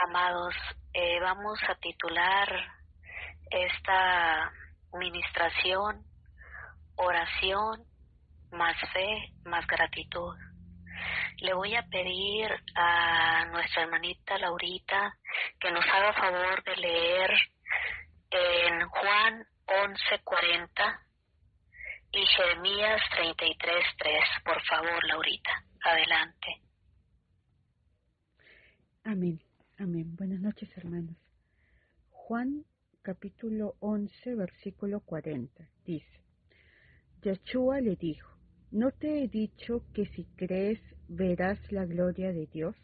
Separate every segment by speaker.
Speaker 1: Amados, vamos a titular esta ministración oración más fe más gratitud. Le voy a pedir a nuestra hermanita Laurita que nos haga favor de leer en Juan 11:40 y Jeremías 33:3. Por favor, Laurita, adelante.
Speaker 2: Amén, amén. Buenas noches, hermanos. Juan capítulo 11, versículo 40, dice: Yeshua le dijo: ¿No te he dicho que si crees verás la gloria de Dios?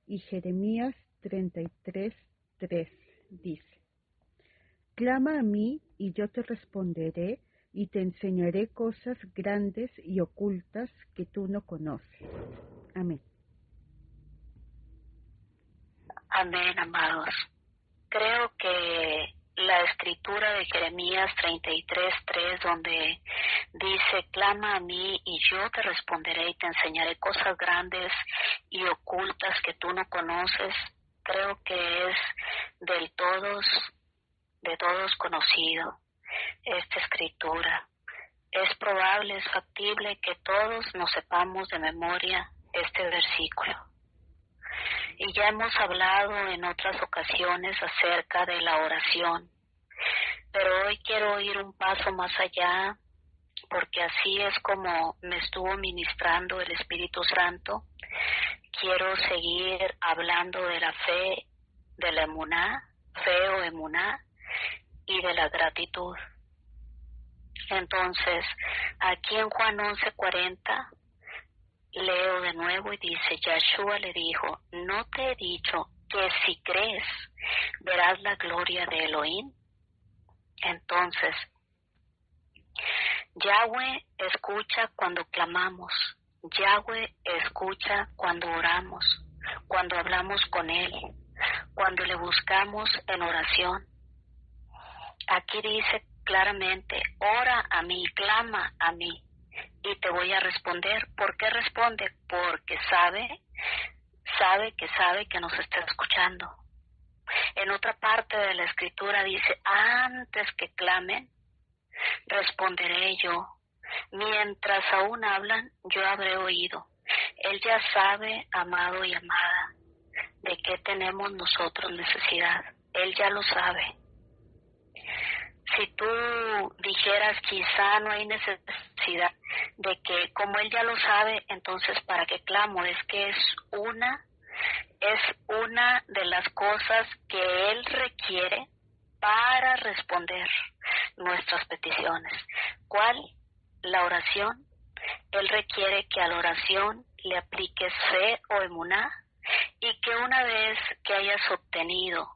Speaker 2: Y Jeremías 33:3 dice: Clama a mí y yo te responderé y te enseñaré cosas grandes y ocultas que tú no conoces. Amén.
Speaker 1: Amén, amados. Creo que la escritura de Jeremías 33:3, donde dice: clama a mí y yo te responderé y te enseñaré cosas grandes y ocultas que tú no conoces, creo que es de todos conocido esta escritura. Es probable, es factible que todos nos sepamos de memoria este versículo. Y ya hemos hablado en otras ocasiones acerca de la oración, pero hoy quiero ir un paso más allá, porque así es como me estuvo ministrando el Espíritu Santo. Quiero seguir hablando de la fe, de la emuná, fe o emuná, y de la gratitud. Entonces, aquí en Juan 11:40, leo de nuevo y dice: Yeshua le dijo: ¿No te he dicho que si crees verás la gloria de Elohim? Entonces, Yahweh escucha cuando clamamos, Yahweh escucha cuando oramos, cuando hablamos con Él, cuando le buscamos en oración. Aquí dice claramente: ora a mí, clama a mí, y te voy a responder. ¿Por qué responde? Porque sabe que nos está escuchando. En otra parte de la escritura dice: antes que clamen, responderé yo. Mientras aún hablan, yo habré oído. Él ya sabe, amado y amada, de qué tenemos nosotros necesidad. Él ya lo sabe. Si tú dijeras: quizá no hay necesidad, de que como Él ya lo sabe, entonces ¿para qué clamo? Es que es una de las cosas que Él requiere para responder nuestras peticiones. ¿Cuál? La oración. Él requiere que a la oración le apliques fe o emuná, y que una vez que hayas obtenido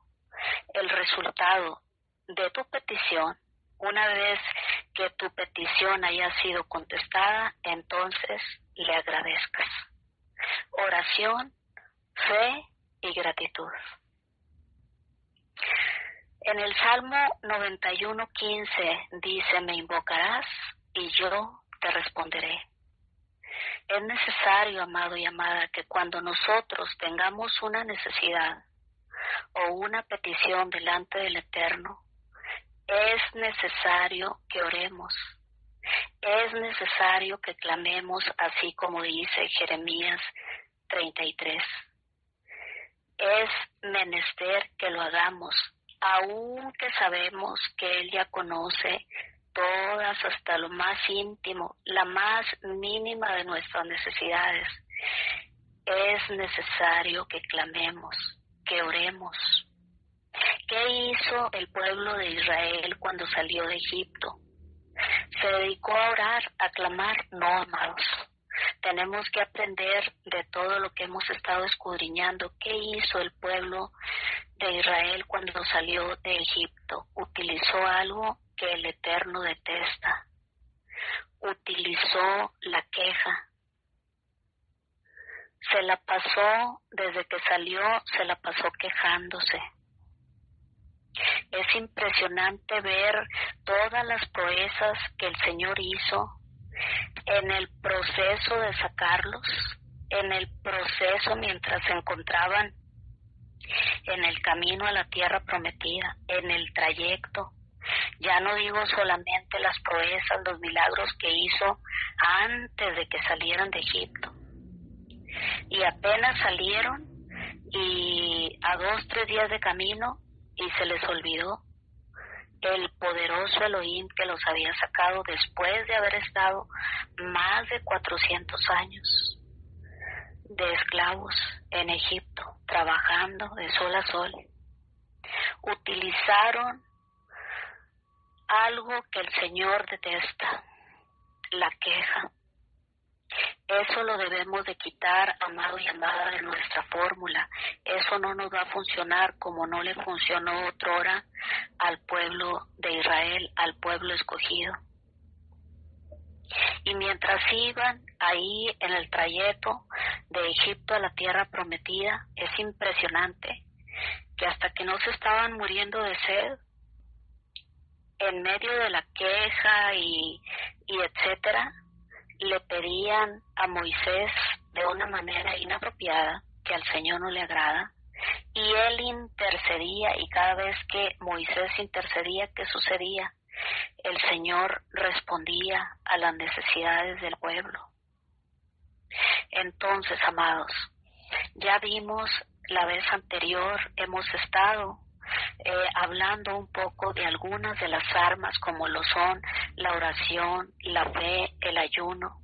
Speaker 1: el resultado de tu petición, una vez que tu petición haya sido contestada, entonces le agradezcas. Oración, fe y gratitud. En el Salmo 91:15 dice: me invocarás y yo te responderé. Es necesario, amado y amada, que cuando nosotros tengamos una necesidad o una petición delante del Eterno, es necesario que oremos, es necesario que clamemos, así como dice Jeremías 33. Es menester que lo hagamos, aunque sabemos que Él ya conoce todas, hasta lo más íntimo, la más mínima de nuestras necesidades. Es necesario que clamemos, que oremos. ¿Qué hizo el pueblo de Israel cuando salió de Egipto? ¿Se dedicó a orar, a clamar? No, amados. Tenemos que aprender de todo lo que hemos estado escudriñando. ¿Qué hizo el pueblo de Israel cuando salió de Egipto? Utilizó algo que el Eterno detesta. Utilizó la queja. Se la pasó, desde que salió, se la pasó quejándose. Es impresionante ver todas las proezas que el Señor hizo en el proceso de sacarlos, en el proceso mientras se encontraban en el camino a la tierra prometida, en el trayecto. Ya no digo solamente las proezas, los milagros que hizo antes de que salieran de Egipto. Y apenas salieron y a 2-3 días de camino y se les olvidó el poderoso Elohim que los había sacado después de haber estado más de 400 años de esclavos en Egipto, trabajando de sol a sol. Utilizaron algo que el Señor detesta, la queja. Eso lo debemos de quitar, amado y amada, de nuestra fórmula. Eso no nos va a funcionar como no le funcionó otrora al pueblo de Israel, al pueblo escogido. Y mientras iban ahí en el trayecto de Egipto a la tierra prometida, es impresionante que hasta que no se estaban muriendo de sed, en medio de la queja y etcétera, le pedían a Moisés de una manera inapropiada, que al Señor no le agrada, y él intercedía, y cada vez que Moisés intercedía, ¿qué sucedía? El Señor respondía a las necesidades del pueblo. Entonces, amados, ya vimos la vez anterior, hemos estado hablando un poco de algunas de las armas como lo son la oración, la fe, el ayuno.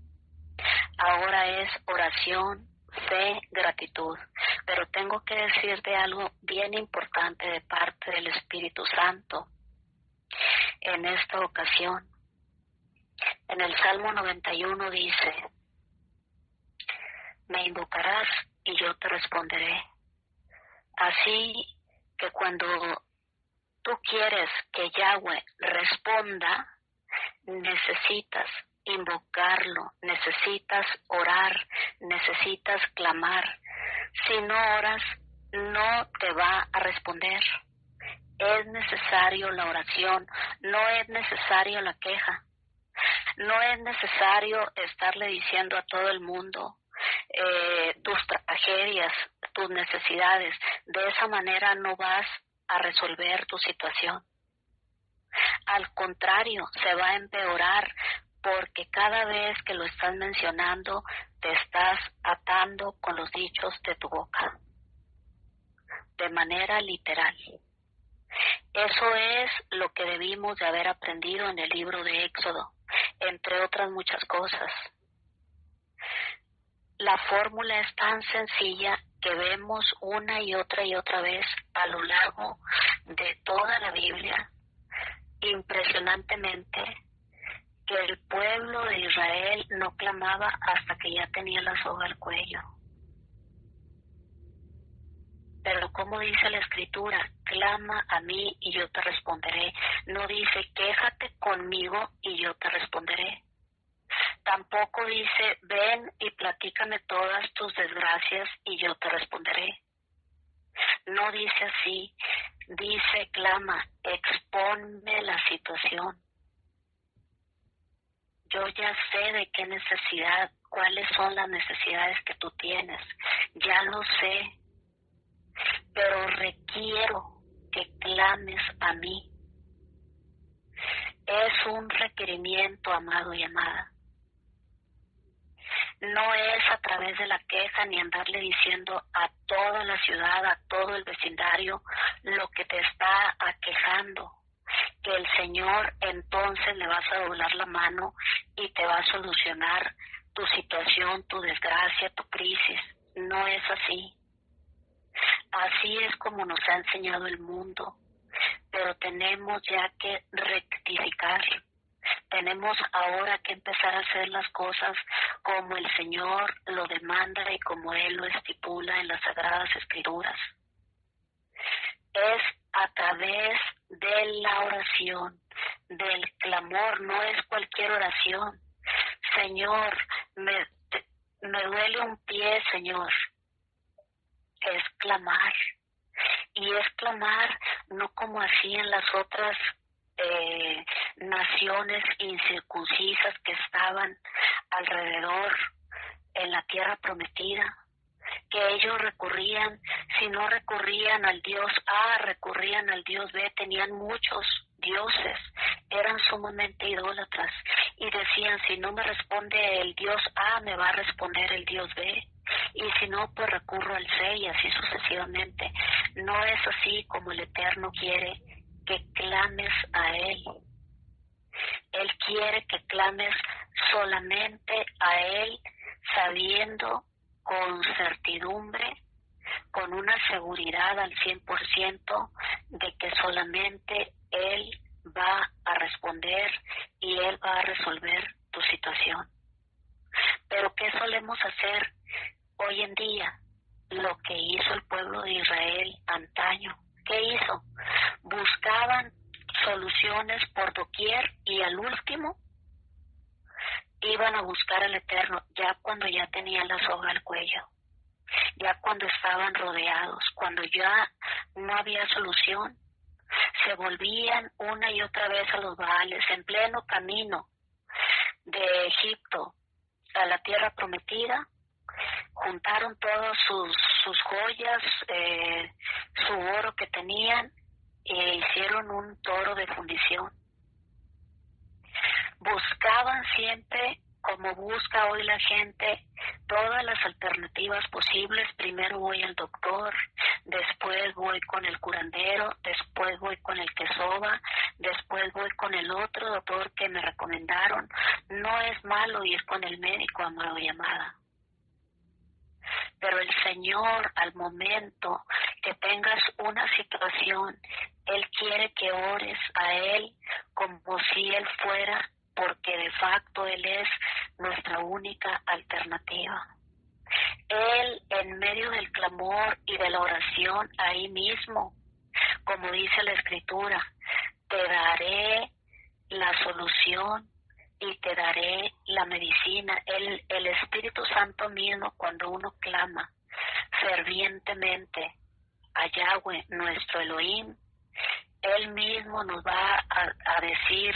Speaker 1: Ahora es oración, fe, gratitud. Pero tengo que decirte algo bien importante de parte del Espíritu Santo en esta ocasión. En el Salmo 91 dice: me invocarás y yo te responderé. Así que cuando tú quieres que Yahweh responda, necesitas invocarlo, necesitas orar, necesitas clamar. Si no oras, no te va a responder. Es necesario la oración, no es necesario la queja. No es necesario estarle diciendo a todo el mundo tus tragedias, tus necesidades. De esa manera no vas a resolver tu situación. Al contrario, se va a empeorar, porque cada vez que lo estás mencionando, te estás atando con los dichos de tu boca, de manera literal. Eso es lo que debimos de haber aprendido en el libro de Éxodo, entre otras muchas cosas. La fórmula es tan sencilla que vemos una y otra vez a lo largo de toda la Biblia, impresionantemente, que el pueblo de Israel no clamaba hasta que ya tenía la soga al cuello. Pero como dice la Escritura, clama a mí y yo te responderé. No dice quéjate conmigo y yo te responderé. Tampoco dice ven y platícame todas tus desgracias y yo te responderé. No dice así, dice clama, expónme la situación. Yo ya sé de qué necesidad, cuáles son las necesidades que tú tienes, ya lo sé, pero requiero que clames a mí. Es un requerimiento, amado y amada. No es a través de la queja ni andarle diciendo a toda la ciudad, a todo el vecindario lo que te está aquejando, que el Señor entonces le vas a doblar la mano y te va a solucionar tu situación, tu desgracia, tu crisis. No es así. Así es como nos ha enseñado el mundo, pero tenemos ya que rectificar. Tenemos ahora que empezar a hacer las cosas como el Señor lo demanda y como Él lo estipula en las Sagradas Escrituras. Es a través de la oración, del clamor, no es cualquier oración. Señor, me duele un pie, Señor. Es clamar. Y es clamar no como hacían las otras naciones incircuncisas que estaban alrededor en la tierra prometida, que ellos recurrían, si no recurrían al Dios A, recurrían al Dios B, tenían muchos dioses, eran sumamente idólatras y decían, si no me responde el Dios A, me va a responder el Dios B, y si no, pues recurro al C, y así sucesivamente. No es así como el Eterno quiere que clames a Él. Él quiere que clames solamente a Él, sabiendo con certidumbre, con una seguridad al 100% de que solamente Él va a responder y Él va a resolver tu situación. Pero ¿qué solemos hacer hoy en día? Lo que hizo el pueblo de Israel antaño. ¿Qué hizo? Buscaban soluciones por doquier y al último iban a buscar al Eterno ya cuando ya tenían la soga al cuello, ya cuando estaban rodeados, cuando ya no había solución. Se volvían una y otra vez a los Baales en pleno camino de Egipto a la tierra prometida. Juntaron todas sus joyas, su oro que tenían, e hicieron un toro de fundición. Buscaban siempre, como busca hoy la gente, todas las alternativas posibles. Primero voy al doctor, después voy con el curandero, después voy con el que soba, después voy con el otro doctor que me recomendaron. No es malo ir con el médico, amado y amada. Pero el Señor, al momento que tengas una situación, Él quiere que ores a Él como si Él fuera, porque de facto Él es nuestra única alternativa. Él, en medio del clamor y de la oración, ahí mismo, como dice la Escritura, te daré la solución y te daré la medicina. El Espíritu Santo mismo, cuando uno clama fervientemente a Yahweh, nuestro Elohim, Él mismo nos va a decir,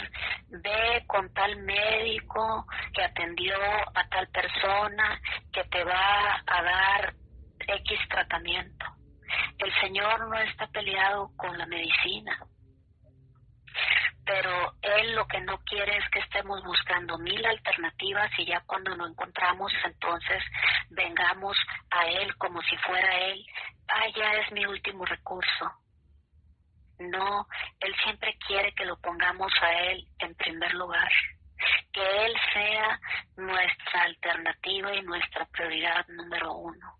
Speaker 1: ve con tal médico que atendió a tal persona, que te va a dar X tratamiento. El Señor no está peleado con la medicina, pero Él lo que no quiere es que estemos buscando 1000 alternativas y ya cuando no encontramos, entonces vengamos a Él como si fuera Él. Ya es mi último recurso. No, Él siempre quiere que lo pongamos a Él en primer lugar, que Él sea nuestra alternativa y nuestra prioridad número 1.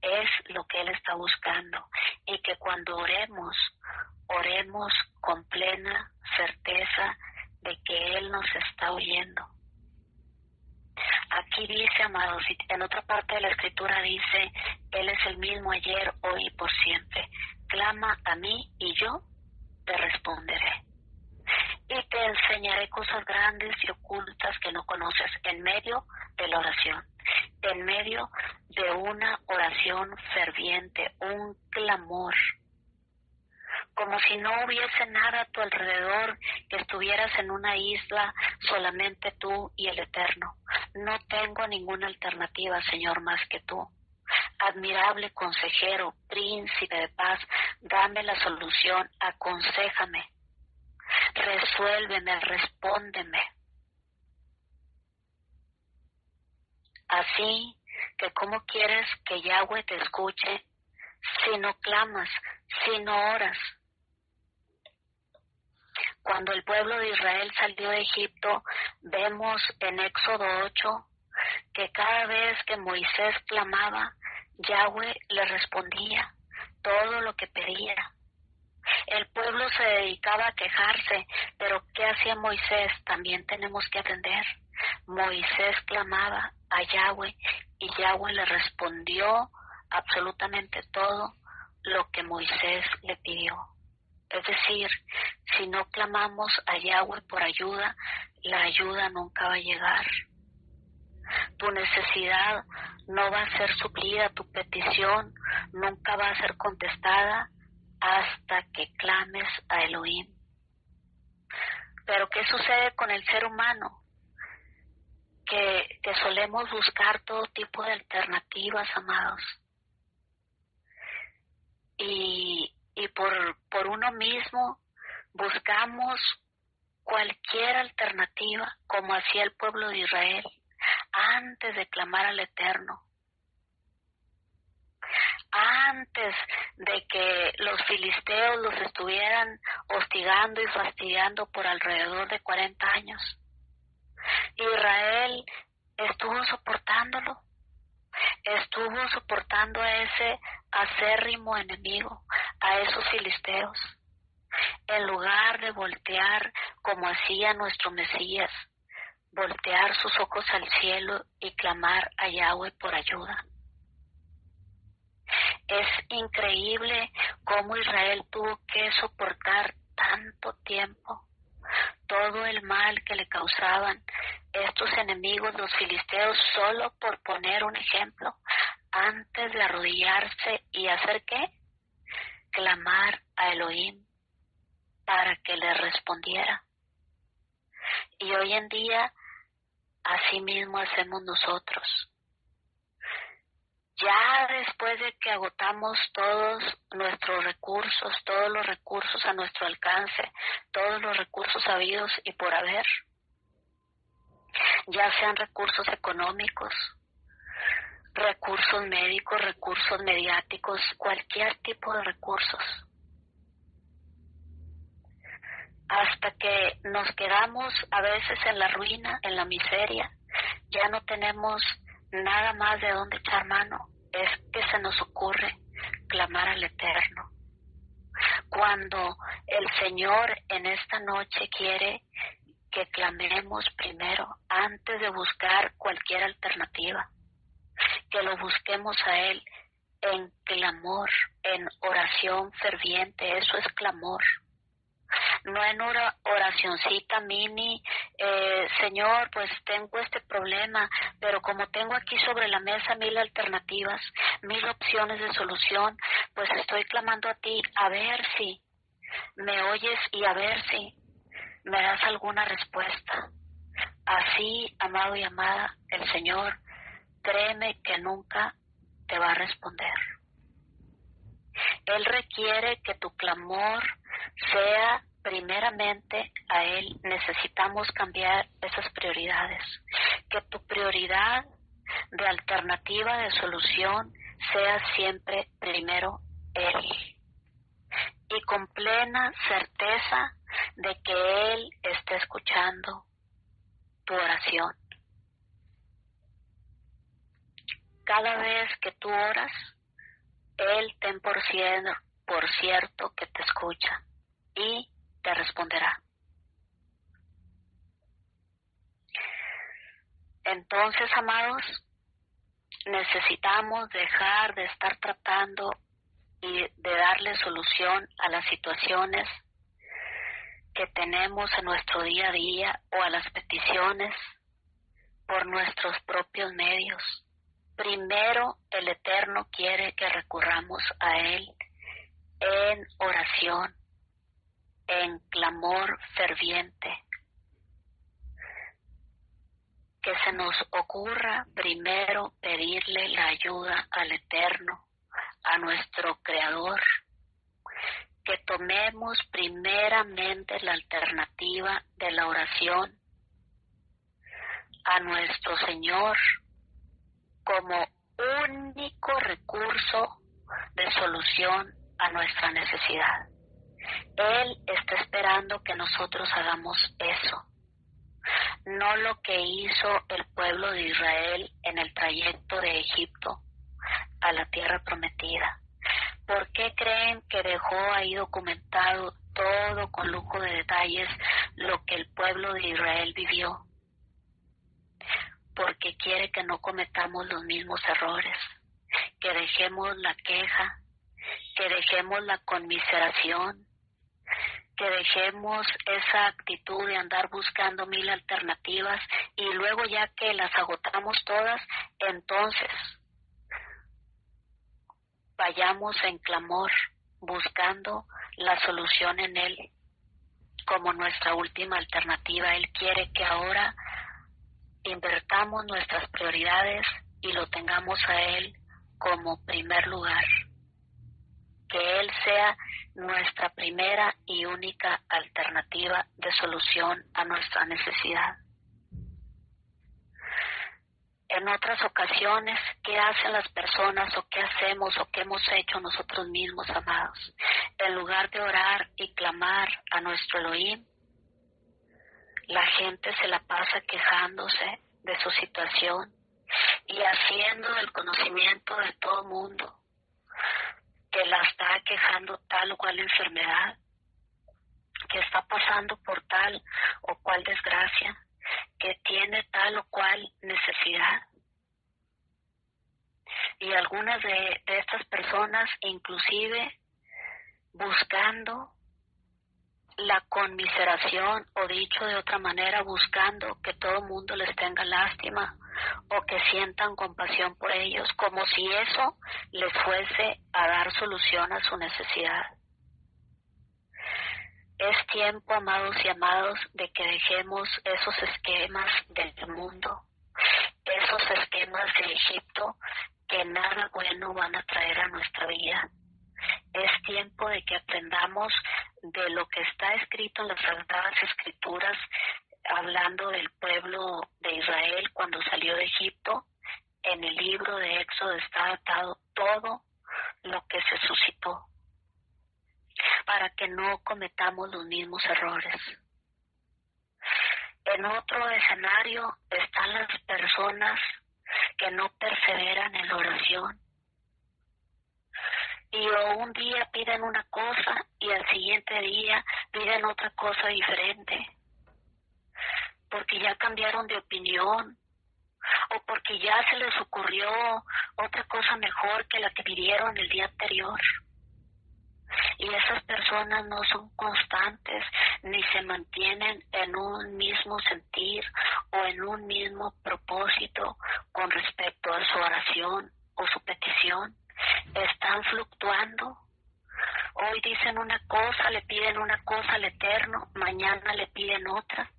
Speaker 1: Es lo que Él está buscando, y que cuando oremos con plena certeza de que Él nos está oyendo. Aquí dice, amados, en otra parte de la Escritura dice, Él es el mismo ayer, hoy y por siempre. Clama a mí y yo te responderé. Y te enseñaré cosas grandes y ocultas que no conoces, en medio de la oración, en medio de una oración ferviente, un clamor, como si no hubiese nada a tu alrededor, que estuvieras en una isla solamente tú y el Eterno. No tengo ninguna alternativa, Señor, más que tú. Admirable consejero, príncipe de paz, dame la solución, aconséjame, resuélveme, respóndeme. Así que ¿cómo quieres que Yahweh te escuche si no clamas, si no oras? Cuando el pueblo de Israel salió de Egipto, vemos en Éxodo 8 que cada vez que Moisés clamaba, Yahweh le respondía todo lo que pedía. El pueblo se dedicaba a quejarse, pero ¿qué hacía Moisés? También tenemos que atender. Moisés clamaba a Yahweh y Yahweh le respondió absolutamente todo lo que Moisés le pidió. Es decir, si no clamamos a Yahweh por ayuda, la ayuda nunca va a llegar. Tu necesidad no va a ser suplida, tu petición nunca va a ser contestada hasta que clames a Elohim. Pero ¿qué sucede con el ser humano? Que solemos buscar todo tipo de alternativas, amados. y por uno mismo buscamos cualquier alternativa, como hacía el pueblo de Israel antes de clamar al Eterno, antes de que los filisteos los estuvieran hostigando y fastidiando por alrededor de 40 años. Israel estuvo soportándolo, estuvo soportando a ese acérrimo enemigo, a esos filisteos, en lugar de voltear como hacía nuestro Mesías, voltear sus ojos al cielo y clamar a Yahweh por ayuda. Es increíble cómo Israel tuvo que soportar tanto tiempo todo el mal que le causaban estos enemigos, los filisteos, solo por poner un ejemplo, antes de arrodillarse y hacer ¿qué? Clamar a Elohim para que le respondiera. Y hoy en día, así mismo hacemos nosotros. Ya después de que agotamos todos nuestros recursos, todos los recursos a nuestro alcance, todos los recursos habidos y por haber, ya sean recursos económicos, recursos médicos, recursos mediáticos, cualquier tipo de recursos, hasta que nos quedamos a veces en la ruina, en la miseria, ya no tenemos nada más de dónde echar mano. Es que se nos ocurre clamar al Eterno. Cuando el Señor en esta noche quiere que clamemos primero, antes de buscar cualquier alternativa, que lo busquemos a Él en clamor, en oración ferviente. Eso es clamor. No en una oracioncita mini, Señor, pues tengo este problema, pero como tengo aquí sobre la mesa 1000 alternativas, 1000 opciones de solución, pues estoy clamando a ti, a ver si me oyes y a ver si me das alguna respuesta. Así, amado y amada, el Señor, créeme que nunca te va a responder. Él requiere que tu clamor sea primeramente a Él. Necesitamos cambiar esas prioridades. Que tu prioridad de alternativa, de solución, sea siempre primero Él. Y con plena certeza de que Él está escuchando tu oración. Cada vez que tú oras, Él ten por cierto que te escucha y te responderá. Entonces, amados, necesitamos dejar de estar tratando y de darle solución a las situaciones que tenemos en nuestro día a día o a las peticiones por nuestros propios medios. Primero, el Eterno quiere que recurramos a Él en oración, en clamor ferviente. Que se nos ocurra primero pedirle la ayuda al Eterno, a nuestro Creador. Que tomemos primeramente la alternativa de la oración a nuestro Señor como único recurso de solución a nuestra necesidad. Él está esperando que nosotros hagamos eso, no lo que hizo el pueblo de Israel en el trayecto de Egipto a la tierra prometida. ¿Por qué creen que dejó ahí documentado todo con lujo de detalles lo que el pueblo de Israel vivió? Porque quiere que no cometamos los mismos errores, que dejemos la queja, que dejemos la conmiseración, que dejemos esa actitud de andar buscando 1000 alternativas y luego ya que las agotamos todas, entonces vayamos en clamor buscando la solución en Él como nuestra última alternativa. Él quiere que ahora invertamos nuestras prioridades y lo tengamos a Él como primer lugar. que Él sea nuestra primera y única alternativa de solución a nuestra necesidad. En otras ocasiones, ¿qué hacen las personas o qué hacemos o qué hemos hecho nosotros mismos, amados? En lugar de orar y clamar a nuestro Elohim, la gente se la pasa quejándose de su situación y haciendo del conocimiento de todo mundo que la está quejando tal o cual enfermedad, que está pasando por tal o cual desgracia, que tiene tal o cual necesidad. Y algunas de estas personas inclusive buscando la conmiseración, o dicho de otra manera, buscando que todo el mundo les tenga lástima o que sientan compasión por ellos, como si eso les fuese a dar solución a su necesidad. Es tiempo, amados y amados, de que dejemos esos esquemas del mundo, esos esquemas de Egipto que nada bueno van a traer a nuestra vida. Es tiempo de que aprendamos de lo que está escrito en las Sagradas Escrituras, hablando del pueblo de Israel cuando salió de Egipto. En el libro de Éxodo está atado todo lo que se suscitó, para que no cometamos los mismos errores. En otro escenario están las personas que no perseveran en la oración. Y un día piden una cosa y al siguiente día piden otra cosa diferente, porque ya cambiaron de opinión o porque ya se les ocurrió otra cosa mejor que la que pidieron el día anterior. Y esas personas no son constantes ni se mantienen en un mismo sentir o en un mismo propósito con respecto a su oración o su petición. Están fluctuando. Hoy dicen una cosa, le piden una cosa al Eterno, mañana le piden otra.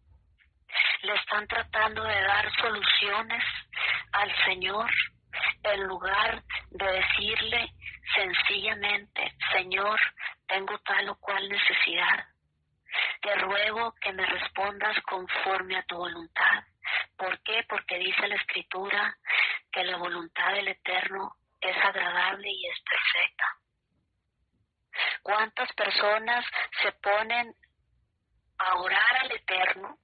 Speaker 1: Le están tratando de dar soluciones al Señor en lugar de decirle sencillamente: Señor, tengo tal o cual necesidad. Te ruego que me respondas conforme a tu voluntad. ¿Por qué? Porque dice la Escritura que la voluntad del Eterno es agradable y es perfecta. ¿Cuántas personas se ponen a orar al Eterno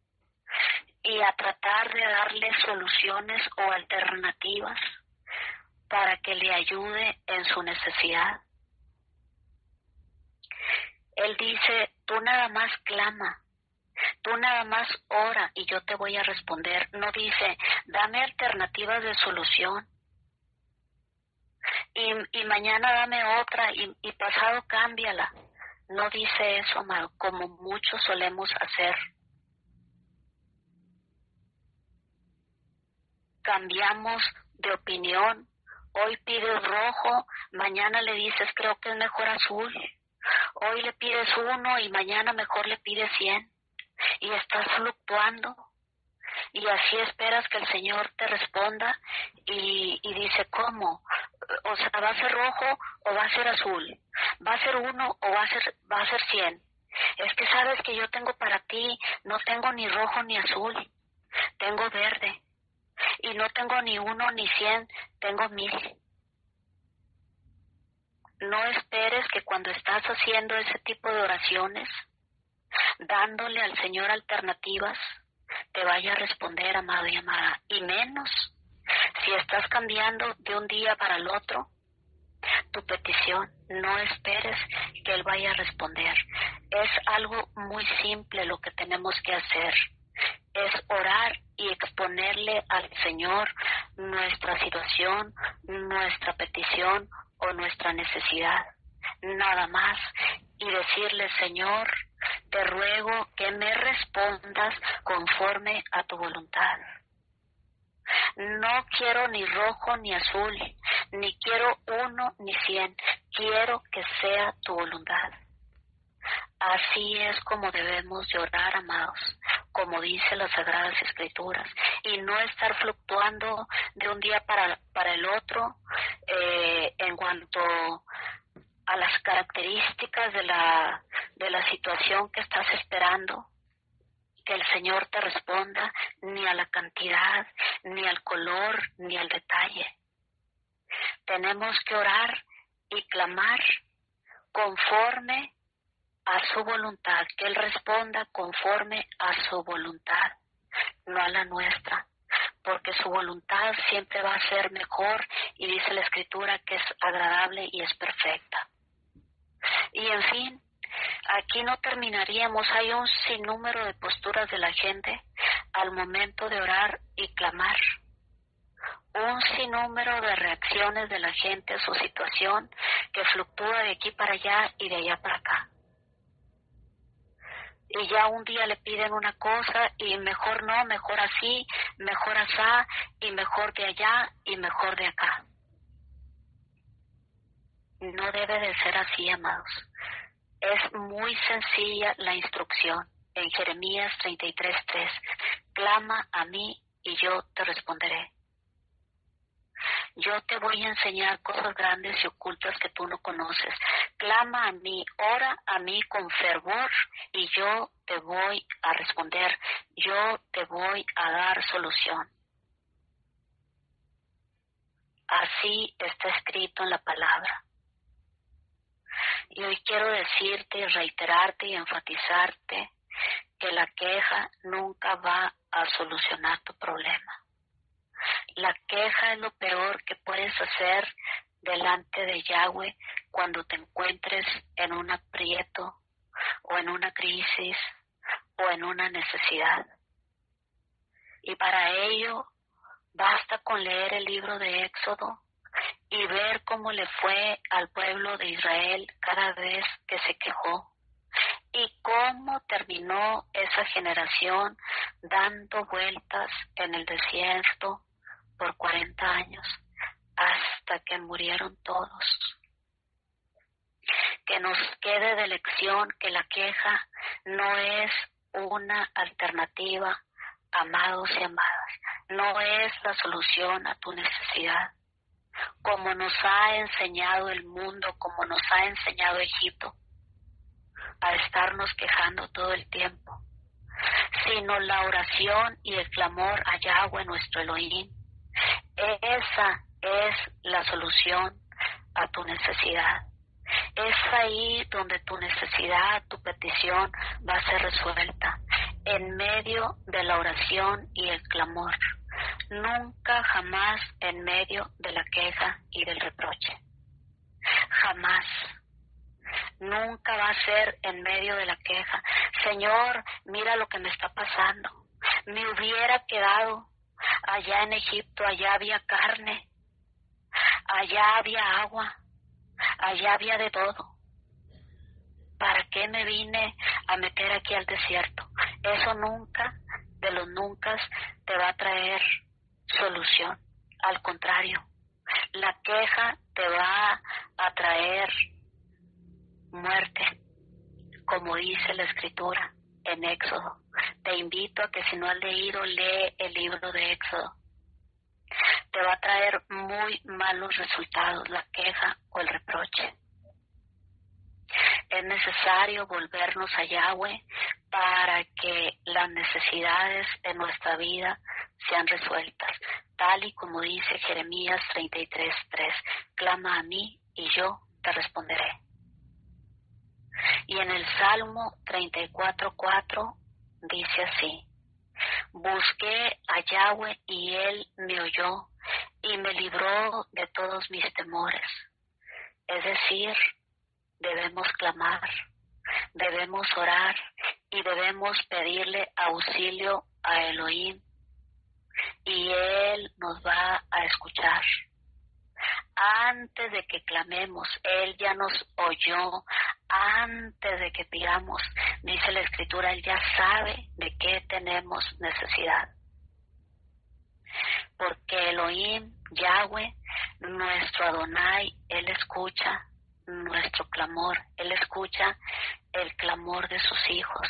Speaker 1: y a tratar de darle soluciones o alternativas para que le ayude en su necesidad? Él dice: tú nada más clama, tú nada más ora y yo te voy a responder. No dice: dame alternativas de solución. Y mañana dame otra y pasado cámbiala. No dice eso, amado, como muchos solemos hacer. Cambiamos de opinión. Hoy pides rojo, mañana le dices creo que es mejor azul. Hoy le pides 1 y mañana mejor le pides 100. Y estás fluctuando. Y así esperas que el Señor te responda y dice: ¿cómo? O sea, ¿va a ser rojo o va a ser azul? ¿Va a ser 1 o va a ser 100? Es que sabes que yo tengo para ti, no tengo ni rojo ni azul, tengo verde. Y no tengo ni 1 ni 100, tengo 1000. No esperes que cuando estás haciendo ese tipo de oraciones, dándole al Señor alternativas, te vaya a responder, amado y amada. Y menos si estás cambiando de un día para el otro tu petición. No esperes que Él vaya a responder. Es algo muy simple lo que tenemos que hacer. Es orar y exponerle al Señor nuestra situación, nuestra petición o nuestra necesidad. Nada más. Y decirle: Señor, te ruego que me respondas conforme a tu voluntad. No quiero ni rojo ni azul, ni quiero 1 ni 100. Quiero que sea tu voluntad. Así es como debemos de orar, amados, como dice las Sagradas Escrituras, y no estar fluctuando de un día para el otro en cuanto a las características de la situación que estás esperando que el Señor te responda, ni a la cantidad, ni al color, ni al detalle. Tenemos que orar y clamar conforme a su voluntad, que Él responda conforme a su voluntad, no a la nuestra, porque su voluntad siempre va a ser mejor y dice la Escritura que es agradable y es perfecta. Y en fin, aquí no terminaríamos, hay un sinnúmero de posturas de la gente al momento de orar y clamar, un sinnúmero de reacciones de la gente a su situación que fluctúa de aquí para allá y de allá para acá. Y ya un día le piden una cosa y mejor no, mejor así, mejor asá, y mejor de allá y mejor de acá. No debe de ser así, amados. Es muy sencilla la instrucción en Jeremías 33:3. Clama a mí y yo te responderé. Yo te voy a enseñar cosas grandes y ocultas que tú no conoces. Clama a mí, ora a mí con fervor y yo te voy a responder. Yo te voy a dar solución. Así está escrito en la palabra. Y hoy quiero decirte y reiterarte y enfatizarte que la queja nunca va a solucionar tu problema. La queja es lo peor que puedes hacer delante de Yahweh cuando te encuentres en un aprieto o en una crisis o en una necesidad. Y para ello basta con leer el libro de Éxodo y ver cómo le fue al pueblo de Israel cada vez que se quejó y cómo terminó esa generación dando vueltas en el desierto por 40 años hasta que murieron todos. Que nos quede de lección que la queja no es una alternativa, amados y amadas, no es la solución a tu necesidad. Como nos ha enseñado el mundo, como nos ha enseñado Egipto, a estarnos quejando todo el tiempo, sino la oración y el clamor a Yahweh, nuestro Elohim. Esa es la solución a tu necesidad. Es ahí donde tu necesidad, tu petición va a ser resuelta, en medio de la oración y el clamor. Nunca, jamás en medio de la queja y del reproche. Jamás. Nunca va a ser en medio de la queja. Señor, mira lo que me está pasando. Me hubiera quedado allá en Egipto, allá había carne, allá había agua, allá había de todo. ¿Para qué me vine a meter aquí al desierto? Eso nunca, de los nunca, te va a traer solución. Al contrario, la queja te va a traer muerte, como dice la Escritura en Éxodo. Te invito a que si no has leído, lee el libro de Éxodo. Te va a traer muy malos resultados la queja o el reproche. Es necesario volvernos a Yahweh para que las necesidades de nuestra vida sean resueltas, tal y como dice Jeremías 33:3. Clama a mí y yo te responderé. Y en el Salmo 34:4 dice así: busqué a Yahweh y Él me oyó y me libró de todos mis temores. Es decir, debemos clamar, debemos orar y debemos pedirle auxilio a Elohim y Él nos va a escuchar. Antes de que clamemos, Él ya nos oyó. Antes de que pidamos, dice la Escritura, Él ya sabe de qué tenemos necesidad. Porque Elohim, Yahweh, nuestro Adonai, Él escucha nuestro clamor. Él escucha el clamor de sus hijos.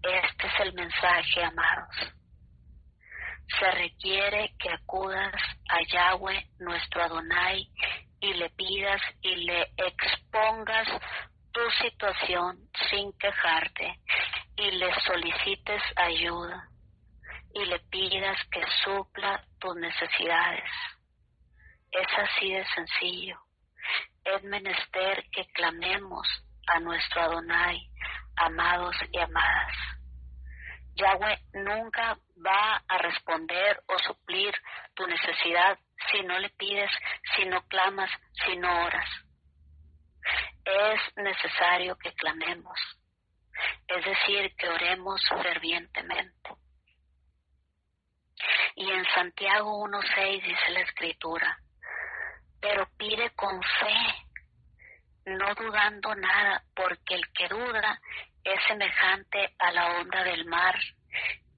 Speaker 1: Este es el mensaje, amados. Se requiere que acudas a Yahweh, nuestro Adonai, y le pidas y le expongas tu situación sin quejarte y le solicites ayuda y le pidas que supla tus necesidades. Es así de sencillo. Es menester que clamemos a nuestro Adonai, amados y amadas. Yahweh nunca va a responder o suplir tu necesidad si no le pides, si no clamas, si no oras. Es necesario que clamemos, es decir, que oremos fervientemente. Y en Santiago 1:6 dice la Escritura, pero pide con fe, no dudando nada, porque el que duda es semejante a la onda del mar,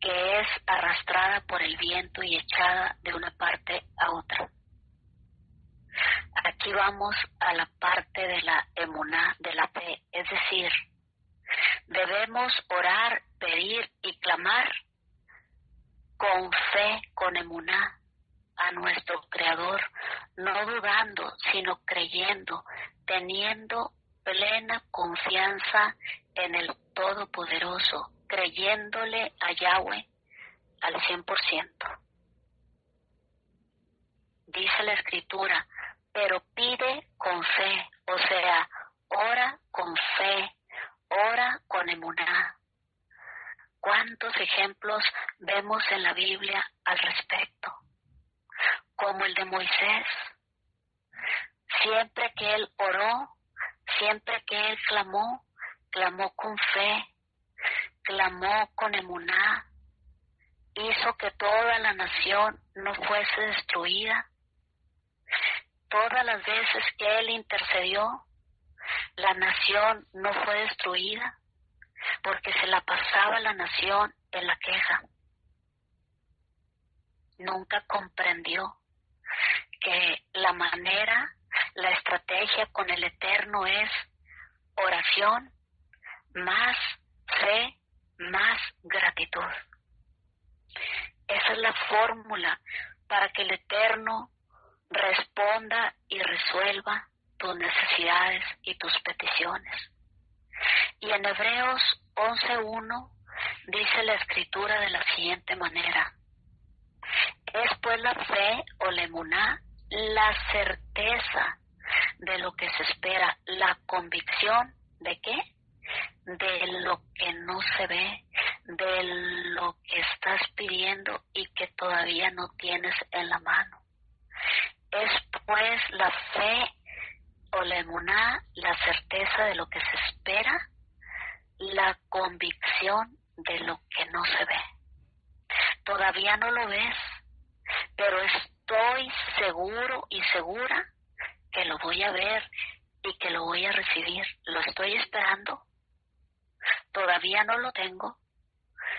Speaker 1: que es arrastrada por el viento y echada de una parte a otra. Aquí vamos a la parte de la emuná, de la fe, es decir, debemos orar, pedir y clamar con fe, con emuná, a nuestro Creador, no dudando, sino creyendo, teniendo plena confianza en el Todopoderoso, creyéndole a Yahweh al 100%. Dice la Escritura, pero pide con fe, o sea, ora con fe, ora con emuná. ¿Cuántos ejemplos vemos en la Biblia al respecto? Como el de Moisés. Siempre que él oró, siempre que él clamó, clamó con fe, clamó con emuná, hizo que toda la nación no fuese destruida. Todas las veces que él intercedió, la nación no fue destruida, porque se la pasaba la nación en la queja. Nunca comprendió que la manera, la estrategia con el Eterno es oración, más fe, más gratitud. Esa es la fórmula para que el Eterno responda y resuelva tus necesidades y tus peticiones. Y en Hebreos 11:1 dice la Escritura de la siguiente manera: es pues la fe o la emuná la certeza de lo que se espera, la convicción ¿de qué? De lo que no se ve, de lo que estás pidiendo y que todavía no tienes en la mano. Es pues la fe o la emuná la certeza de lo que se espera, la convicción de lo que no se ve. Todavía no lo ves, pero estoy seguro y segura que lo voy a ver y que lo voy a recibir. Lo estoy esperando. Todavía no lo tengo,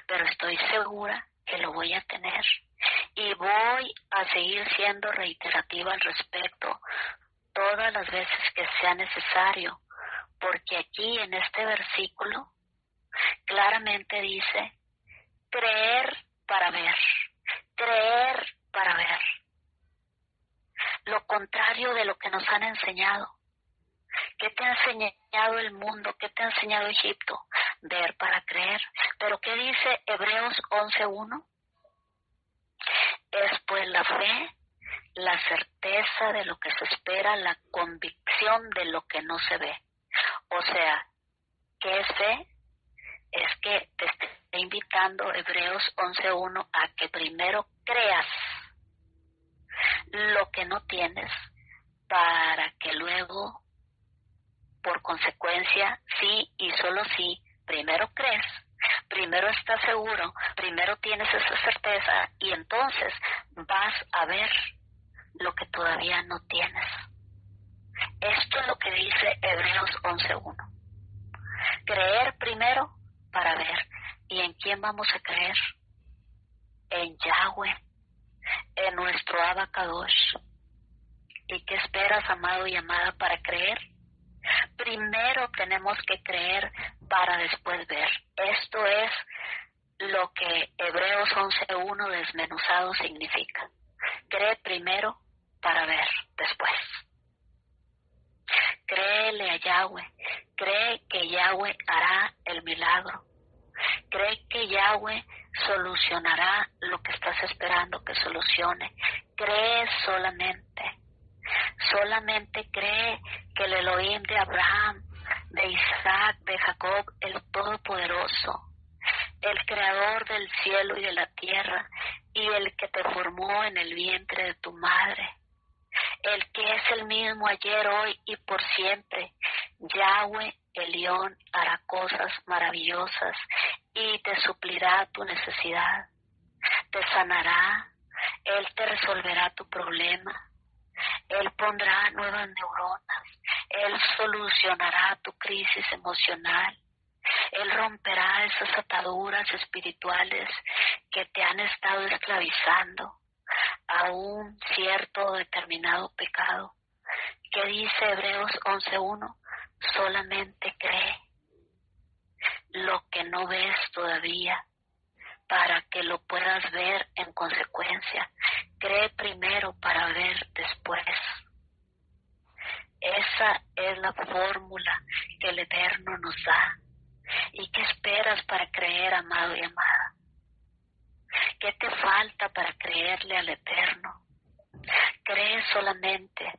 Speaker 1: pero estoy segura que lo voy a tener. Y voy a seguir siendo reiterativa al respecto todas las veces que sea necesario, porque aquí en este versículo claramente dice creer para ver, creer para ver. Lo contrario de lo que nos han enseñado. ¿Qué te ha enseñado el mundo? ¿Qué te ha enseñado Egipto? Ver para creer. ¿Pero qué dice Hebreos 11:1? Es pues la fe, la certeza de lo que se espera, la convicción de lo que no se ve. O sea, ¿qué es fe? Es que te está invitando Hebreos 11:1 a que primero creas lo que no tienes para que luego, por consecuencia, sí y solo sí, primero crees, primero estás seguro, primero tienes esa certeza y entonces vas a ver lo que todavía no tienes. Esto es lo que dice Hebreos 11:1. Creer primero para ver. ¿Y en quién vamos a creer? En Yahweh, en nuestro Abacadosh. ¿Y qué esperas, amado y amada, para creer? Primero tenemos que creer para después ver. Esto es lo que Hebreos 11:1 desmenuzado significa. Cree primero para ver después. Créele a Yahweh, cree que Yahweh hará el milagro. Cree que Yahweh solucionará lo que estás esperando que solucione. Cree solamente. Solamente cree que el Elohim de Abraham, de Isaac, de Jacob, el Todopoderoso, el Creador del cielo y de la tierra, y el que te formó en el vientre de tu madre, el que es el mismo ayer, hoy y por siempre, Yahweh Elión hará cosas maravillosas y te suplirá tu necesidad, te sanará, Él te resolverá tu problema, Él pondrá nuevas neuronas, Él solucionará tu crisis emocional, Él romperá esas ataduras espirituales que te han estado esclavizando a un cierto determinado pecado. ¿Qué dice Hebreos 11:1? Solamente cree lo que no ves todavía para que lo puedas ver en consecuencia. Cree primero para ver después. Esa es la fórmula que el Eterno nos da. ¿Y qué esperas para creer, amado y amada? ¿Qué te falta para creerle al Eterno? Cree solamente.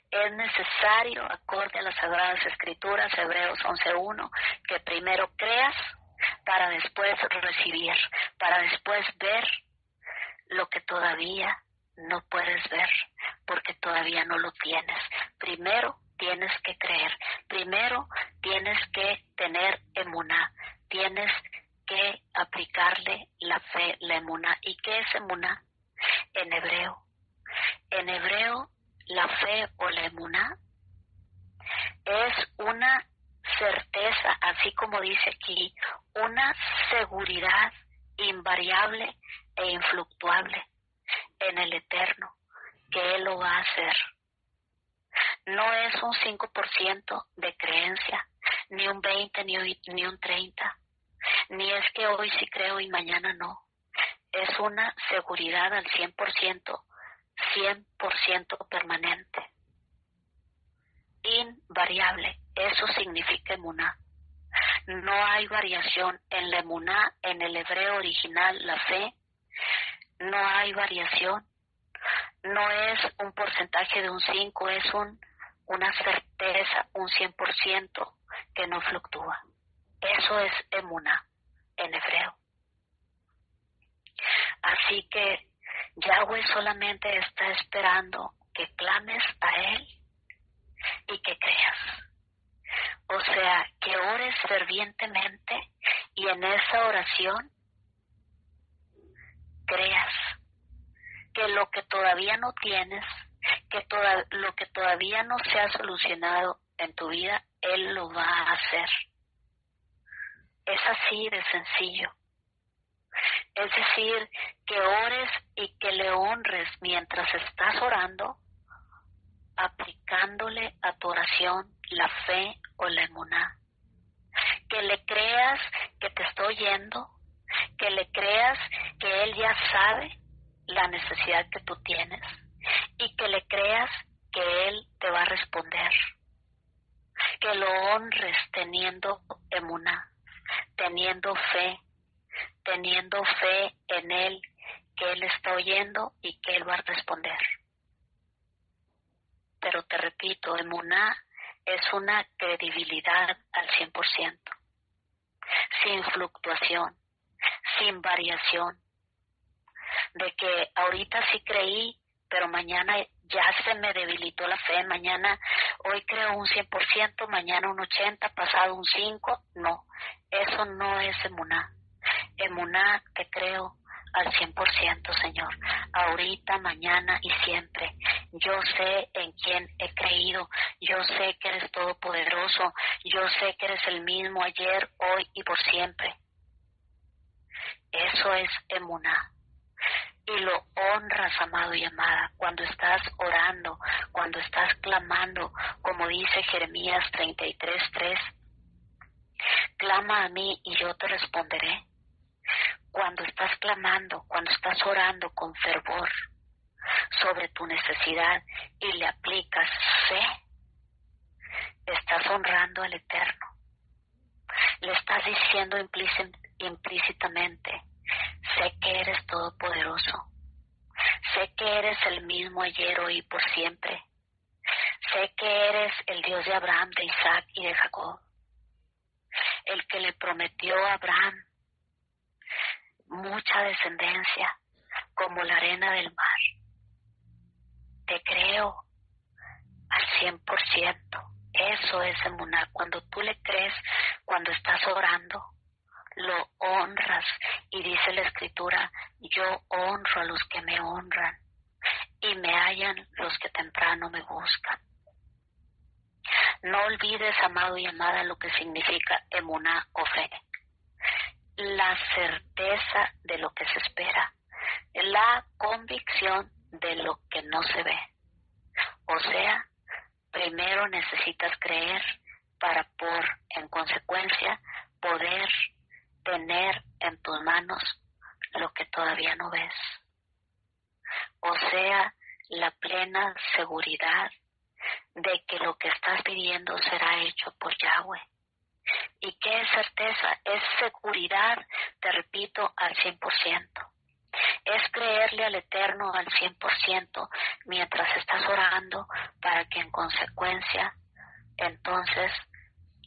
Speaker 1: Es necesario, acorde a las Sagradas Escrituras, Hebreos 11:1, que primero creas para después recibir, para después ver lo que todavía no puedes ver, porque todavía no lo tienes. Primero tienes que creer, primero tienes que tener emuná, tienes que aplicarle la fe, la emuná. ¿Y qué es emuná? En hebreo, la fe o la emuná es una certeza, así como dice aquí, una seguridad invariable e influctuable en el Eterno, que Él lo va a hacer. No es un 5% de creencia, ni un 20, ni un 30, ni es que hoy sí creo y mañana no. Es una seguridad al 100%, 100% permanente, invariable. Eso significa emuná. No hay variación en la emuná, en el hebreo original, la fe. No hay variación. No es un porcentaje de un 5, es una certeza, un 100% que no fluctúa. Eso es emuná en hebreo. Así que Yahweh solamente está esperando que clames a Él y que creas. O sea, que ores fervientemente y en esa oración creas que lo que todavía no tienes, lo que todavía no se ha solucionado en tu vida, Él lo va a hacer. Es así de sencillo. Es decir, que ores y que le honres mientras estás orando, aplicándole a tu oración la fe o la emuná. Que le creas que te está oyendo, que le creas que Él ya sabe la necesidad que tú tienes y que le creas que Él te va a responder. Que lo honres teniendo emuná, teniendo fe en Él, que Él está oyendo y que Él va a responder. Pero te repito, emuná es una credibilidad al 100%, sin fluctuación, sin variación, de que ahorita sí creí, pero mañana ya se me debilitó la fe, hoy creo un 100%, mañana un 80%, pasado un 5%, no, eso no es emuná. Emuná, te creo al 100%, Señor, ahorita, mañana y siempre. Yo sé en quién he creído, yo sé que eres todopoderoso, yo sé que eres el mismo ayer, hoy y por siempre. Eso es emuná. Y lo honras, amado y amada, cuando estás orando, cuando estás clamando, como dice Jeremías 33:3. Clama a mí y yo te responderé. Cuando estás clamando, cuando estás orando con fervor sobre tu necesidad y le aplicas fe, estás honrando al Eterno. Le estás diciendo implícitamente, sé que eres todopoderoso, sé que eres el mismo ayer, hoy y por siempre, sé que eres el Dios de Abraham, de Isaac y de Jacob, el que le prometió a Abraham mucha descendencia como la arena del mar. Te creo al 100%. Eso es emuná. Cuando tú le crees, cuando estás orando, lo honras. Y dice la Escritura, yo honro a los que me honran y me hallan los que temprano me buscan. No olvides, amado y amada, lo que significa emuná o fe. La certeza de lo que se espera, la convicción de lo que no se ve. O sea, primero necesitas creer para en consecuencia, poder tener en tus manos lo que todavía no ves. O sea, la plena seguridad de que lo que estás pidiendo será hecho por Yahweh. ¿Y qué es certeza? Es seguridad, te repito, al 100%. Es creerle al Eterno al 100% mientras estás orando para que en consecuencia entonces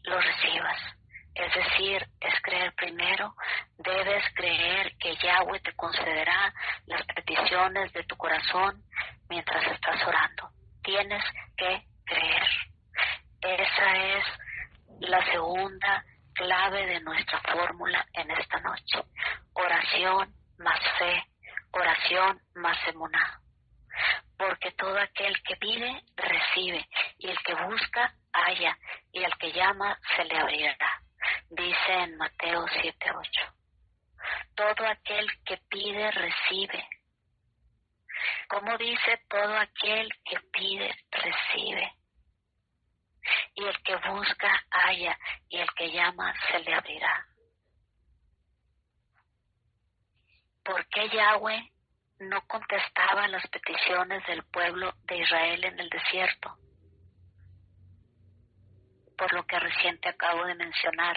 Speaker 1: lo recibas. Es decir, es creer primero, debes creer que Yahweh te concederá las peticiones de tu corazón mientras estás orando. Tienes que creer. Esa es la segunda clave de nuestra fórmula en esta noche. Oración más fe, oración más emuná. Porque todo aquel que pide, recibe, y el que busca, halla, y al que llama, se le abrirá. Dice en Mateo 7:8. Todo aquel que pide, recibe. Como dice, todo aquel que pide, recibe. Y el que busca, halla, y el que llama, se le abrirá. ¿Por qué Yahweh no contestaba las peticiones del pueblo de Israel en el desierto? Por lo que recién te acabo de mencionar,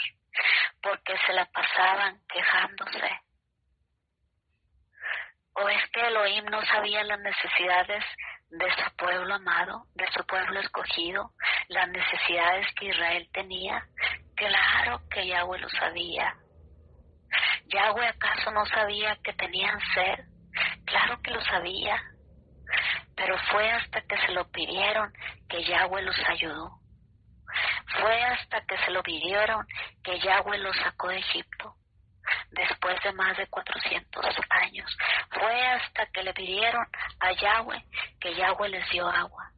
Speaker 1: porque se la pasaban quejándose. ¿O es que Elohim no sabía las necesidades de su pueblo amado, de su pueblo escogido, las necesidades que Israel tenía? Claro que Yahweh lo sabía. ¿Yahweh acaso no sabía que tenían sed? Claro que lo sabía. Pero fue hasta que se lo pidieron que Yahweh los ayudó. Fue hasta que se lo pidieron que Yahweh los sacó de Egipto. Después de más de 400 años. Fue hasta que le pidieron a Yahweh que Yahweh les dio agua.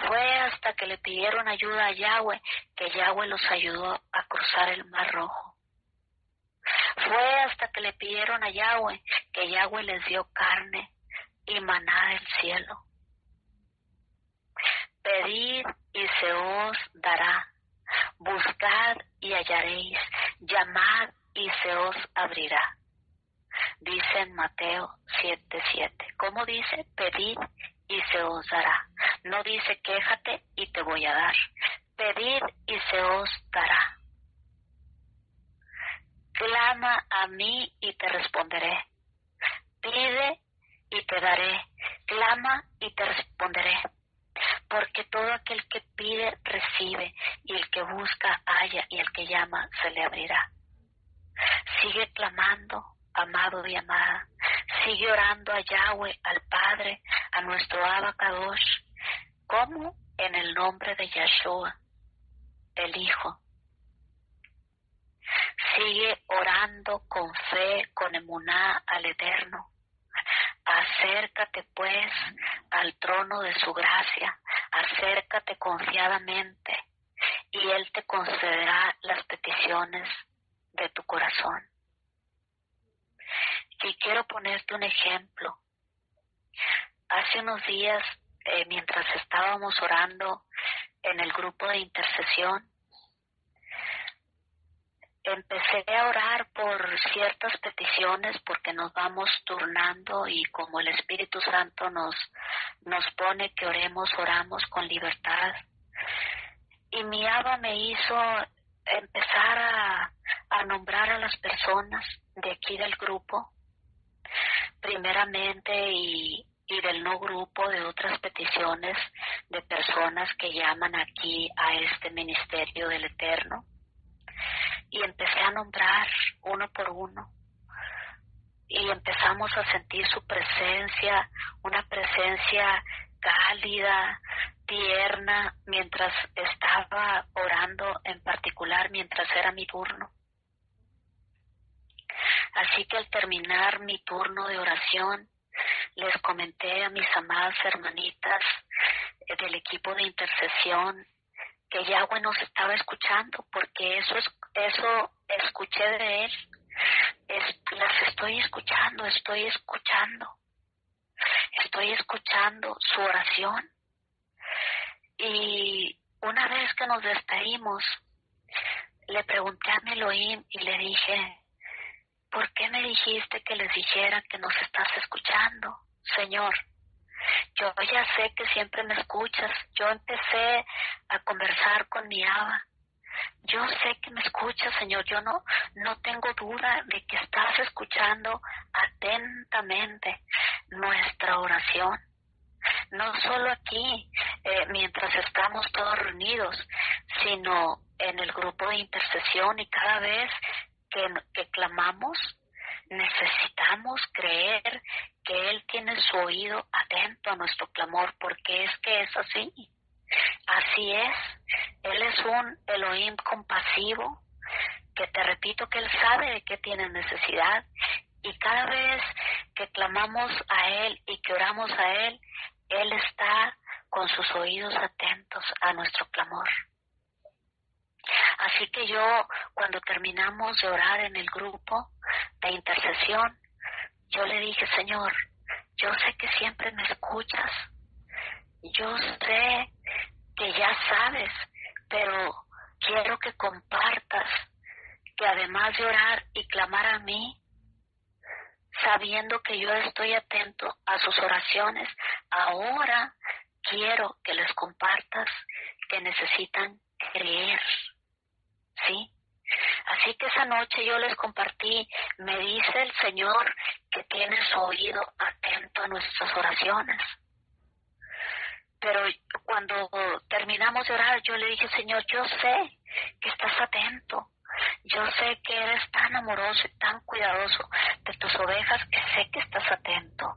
Speaker 1: Fue hasta que le pidieron ayuda a Yahweh que Yahweh los ayudó a cruzar el Mar Rojo. Fue hasta que le pidieron a Yahweh que Yahweh les dio carne y maná del cielo. Pedid y se os dará. Buscad y hallaréis. Llamad y se os abrirá. Dice en Mateo 7:7. ¿Cómo dice? Pedid y se os dará. No dice quéjate y te voy a dar. Pedid y se os dará. Clama a mí y te responderé. Pide y te daré. Clama y te responderé. Porque todo aquel que pide, recibe, y el que busca, halla, y el que llama, se le abrirá. Sigue clamando, amado y amada. Sigue orando a Yahweh, al Padre, a nuestro Abba Kadosh. ¿Cómo? En el nombre de Yahshua, el Hijo. Sigue orando con fe, con emuná al Eterno. Acércate pues al trono de su gracia, acércate confiadamente y Él te concederá las peticiones de tu corazón. Y quiero ponerte un ejemplo. Hace unos días, mientras estábamos orando en el grupo de intercesión, empecé a orar por ciertas peticiones porque nos vamos turnando y como el Espíritu Santo nos pone que oremos, oramos con libertad. Y mi Abba me hizo empezar a nombrar a las personas de aquí del grupo, primeramente, y del no grupo, de otras peticiones de personas que llaman aquí a este ministerio del Eterno. Y empecé a nombrar uno por uno. Y empezamos a sentir su presencia, una presencia cálida, tierna, mientras estaba orando, en particular mientras era mi turno. Así que al terminar mi turno de oración, les comenté a mis amadas hermanitas del equipo de intercesión que Yahweh nos estaba escuchando, porque eso escuché de Él. Las estoy escuchando su oración. Y una vez que nos despedimos, le pregunté a mi Elohim y le dije: ¿por qué me dijiste que les dijera que nos estás escuchando, Señor? Yo ya sé que siempre me escuchas. Yo empecé a conversar con mi Abba. Yo sé que me escuchas, Señor. Yo no tengo duda de que estás escuchando atentamente nuestra oración. No solo aquí, mientras estamos todos reunidos, sino en el grupo de intercesión, y cada vez que clamamos, necesitamos creer que Él tiene su oído atento a nuestro clamor, porque es que es así. Así es. Él es un Elohim compasivo, que te repito que Él sabe de qué tienes necesidad, y cada vez que clamamos a Él y que oramos a Él, Él está con sus oídos atentos a nuestro clamor. Así que yo, cuando terminamos de orar en el grupo de intercesión, yo le dije: Señor, yo sé que siempre me escuchas, yo sé que ya sabes, pero quiero que compartas que además de orar y clamar a mí, sabiendo que yo estoy atento a sus oraciones, ahora quiero que les compartas que necesitan creer, ¿sí? Así que esa noche yo les compartí: me dice el Señor que tiene su oído atento a nuestras oraciones. Pero cuando terminamos de orar, yo le dije: Señor, yo sé que estás atento. Yo sé que eres tan amoroso y tan cuidadoso de tus ovejas, que sé que estás atento.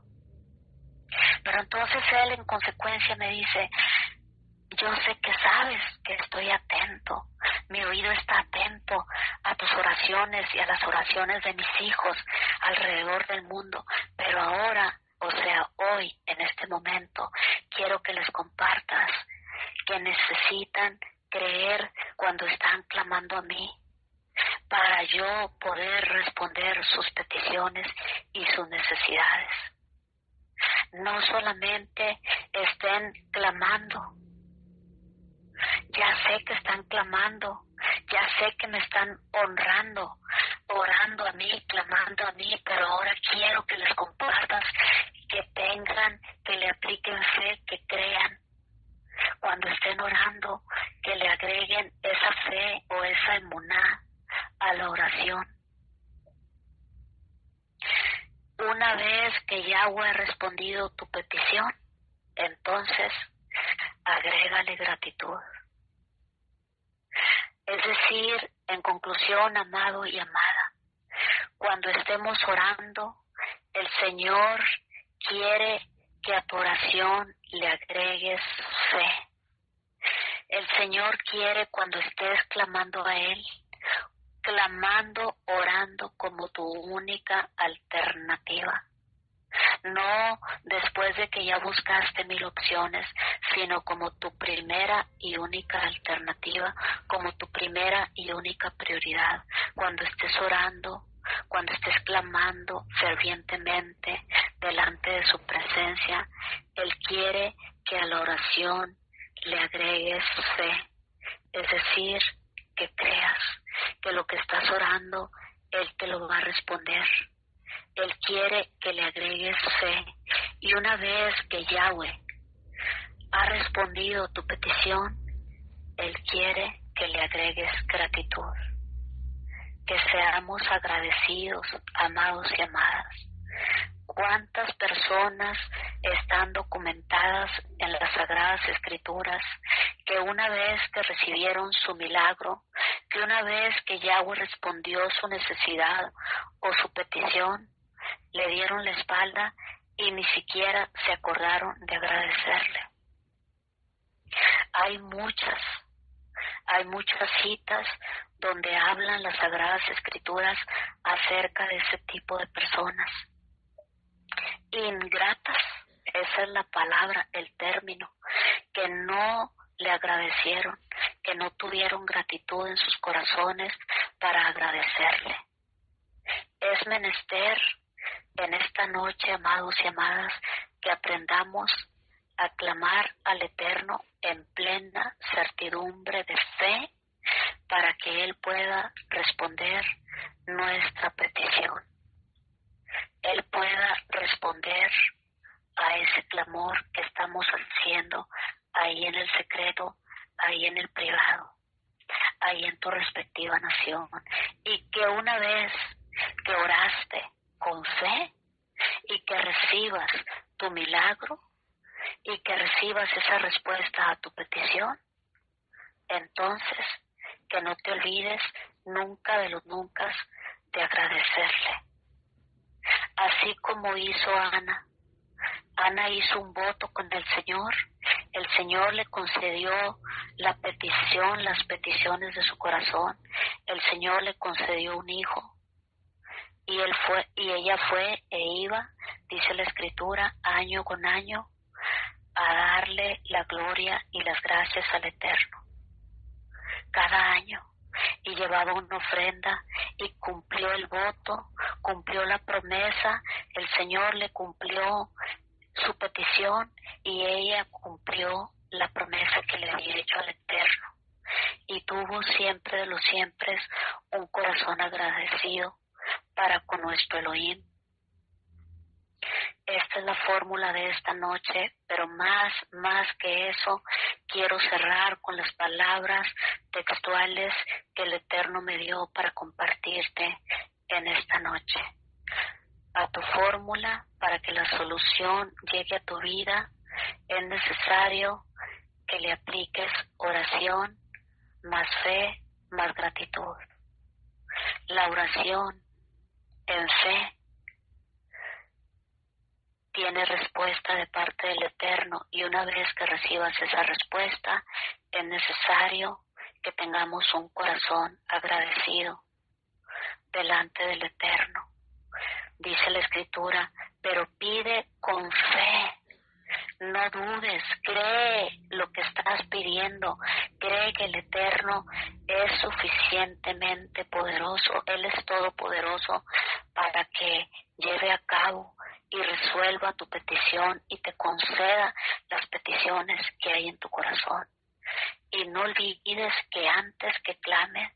Speaker 1: Pero entonces Él, en consecuencia, me dice: yo sé que sabes que estoy atento. Mi oído está atento a tus oraciones y a las oraciones de mis hijos alrededor del mundo. Pero ahora, o sea, hoy, en este momento, quiero que les compartas que necesitan creer cuando están clamando a mí, para yo poder responder sus peticiones y sus necesidades. No solamente estén clamando. Ya sé que están clamando, ya sé que me están honrando, orando a mí, clamando a mí, pero ahora quiero que les compartas, que tengan, que le apliquen fe, que crean. Cuando estén orando, que le agreguen esa fe o esa emuná a la oración. Una vez que Yahweh ha respondido tu petición, entonces agrégale gratitud. Es decir, en conclusión, amado y amada, cuando estemos orando, el Señor quiere que a tu oración le agregues fe. El Señor quiere, cuando estés clamando a Él, clamando, orando como tu única alternativa. No después de que ya buscaste 1000 opciones, sino como tu primera y única alternativa, como tu primera y única prioridad. Cuando estés orando, cuando estés clamando fervientemente delante de su presencia, Él quiere que a la oración le agregues fe, es decir, que creas que lo que estás orando, Él te lo va a responder. Él quiere que le agregues fe, y una vez que Yahweh ha respondido tu petición, Él quiere que le agregues gratitud, que seamos agradecidos, amados y amadas. ¿Cuántas personas están documentadas en las Sagradas Escrituras que una vez que recibieron su milagro, que una vez que Yahweh respondió su necesidad o su petición, le dieron la espalda y ni siquiera se acordaron de agradecerle? Hay muchas citas donde hablan las Sagradas Escrituras acerca de ese tipo de personas. Ingratas, esa es la palabra, el término, que no le agradecieron, que no tuvieron gratitud en sus corazones para agradecerle. Es menester en esta noche, amados y amadas, que aprendamos a clamar al Eterno en plena certidumbre de fe para que Él pueda responder nuestra petición. Él pueda responder a ese clamor que estamos haciendo ahí en el secreto, ahí en el privado, ahí en tu respectiva nación. Y que una vez que oraste con fe y que recibas tu milagro y que recibas esa respuesta a tu petición, entonces que no te olvides nunca de los nunca de agradecerle. Así como hizo Ana. Ana hizo un voto con el Señor le concedió las peticiones de su corazón, el Señor le concedió un hijo, y ella fue e iba, dice la Escritura, año con año, a darle la gloria y las gracias al Eterno. Cada año. Y llevaba una ofrenda y cumplió el voto, cumplió la promesa, el Señor le cumplió su petición y ella cumplió la promesa que le había hecho al Eterno. Y tuvo siempre de los siempre un corazón agradecido para con nuestro Elohim. Esta es la fórmula de esta noche, pero más que eso, quiero cerrar con las palabras textuales que el Eterno me dio para compartirte en esta noche. A tu fórmula, para que la solución llegue a tu vida, es necesario que le apliques oración, más fe, más gratitud. La oración en fe tiene respuesta de parte del Eterno, y una vez que recibas esa respuesta, es necesario que tengamos un corazón agradecido delante del Eterno. Dice la Escritura, pero pide con fe, no dudes, cree lo que estás pidiendo, cree que el Eterno es suficientemente poderoso, Él es todopoderoso para que lleve a cabo y resuelva tu petición y te conceda las peticiones que hay en tu corazón. Y no olvides que antes que clames,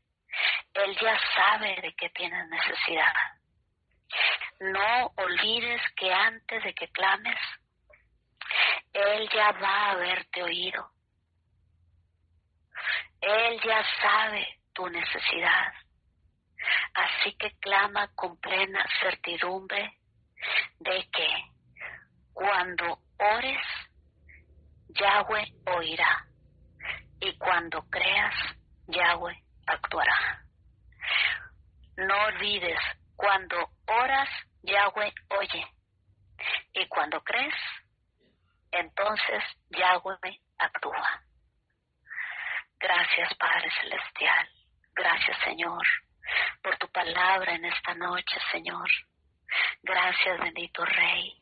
Speaker 1: Él ya sabe de qué tienes necesidad. No olvides que antes de que clames, Él ya va a haberte oído. Él ya sabe tu necesidad. Así que clama con plena certidumbre de que cuando ores, Yahweh oirá, y cuando creas, Yahweh actuará. No olvides, cuando oras, Yahweh oye, y cuando crees, entonces Yahweh actúa. Gracias, Padre Celestial. Gracias, Señor, por tu palabra en esta noche, Señor. Gracias, bendito Rey,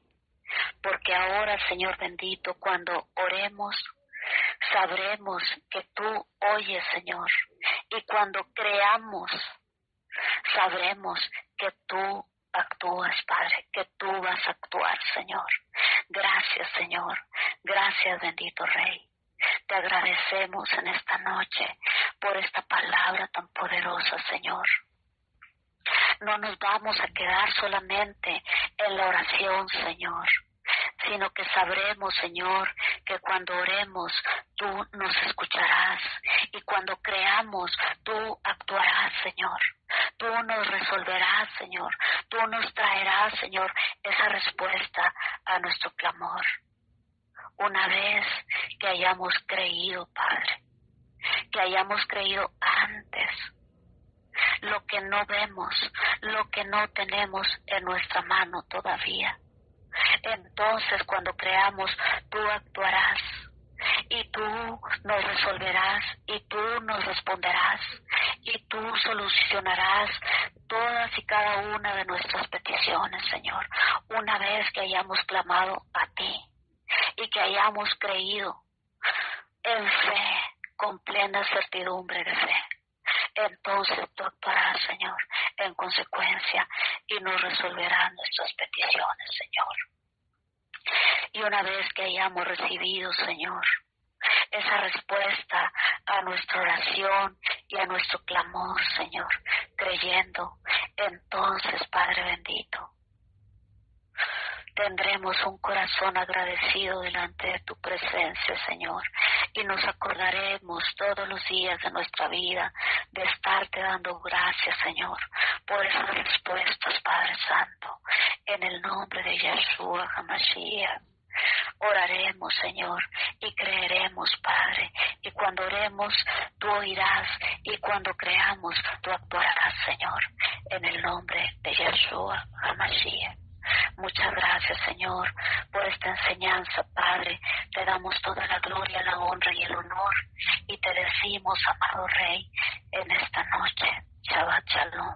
Speaker 1: porque ahora, Señor bendito, cuando oremos, sabremos que tú oyes, Señor, y cuando creamos, sabremos que tú actúas, Padre, que tú vas a actuar, Señor. Gracias, Señor. Gracias, bendito Rey. Te agradecemos en esta noche por esta palabra tan poderosa, Señor. No nos vamos a quedar solamente en la oración, Señor, sino que sabremos, Señor, que cuando oremos, tú nos escucharás, y cuando creamos, tú actuarás, Señor. Tú nos resolverás, Señor. Tú nos traerás, Señor, esa respuesta a nuestro clamor. Una vez que hayamos creído, Padre, que hayamos creído antes, lo que no vemos, lo que no tenemos en nuestra mano todavía. Entonces, cuando creamos, tú actuarás y tú nos resolverás y tú nos responderás y tú solucionarás todas y cada una de nuestras peticiones, Señor, una vez que hayamos clamado a ti y que hayamos creído en fe, con plena certidumbre de fe. Entonces tú actuarás, Señor, en consecuencia y nos resolverás nuestras peticiones, Señor. Y una vez que hayamos recibido, Señor, esa respuesta a nuestra oración y a nuestro clamor, Señor, creyendo, entonces, Padre bendito, tendremos un corazón agradecido delante de tu presencia, Señor, y nos acordaremos todos los días de nuestra vida de estarte dando gracias, Señor, por esas respuestas, Padre Santo, en el nombre de Yeshua HaMashiach. Oraremos, Señor, y creeremos, Padre, y cuando oremos, tú oirás, y cuando creamos, tú actuarás, Señor, en el nombre de Yeshua HaMashiach. Muchas gracias, Señor, por esta enseñanza, Padre. Te damos toda la gloria, la honra y el honor, y te decimos, amado Rey, en esta noche, Shabbat Shalom.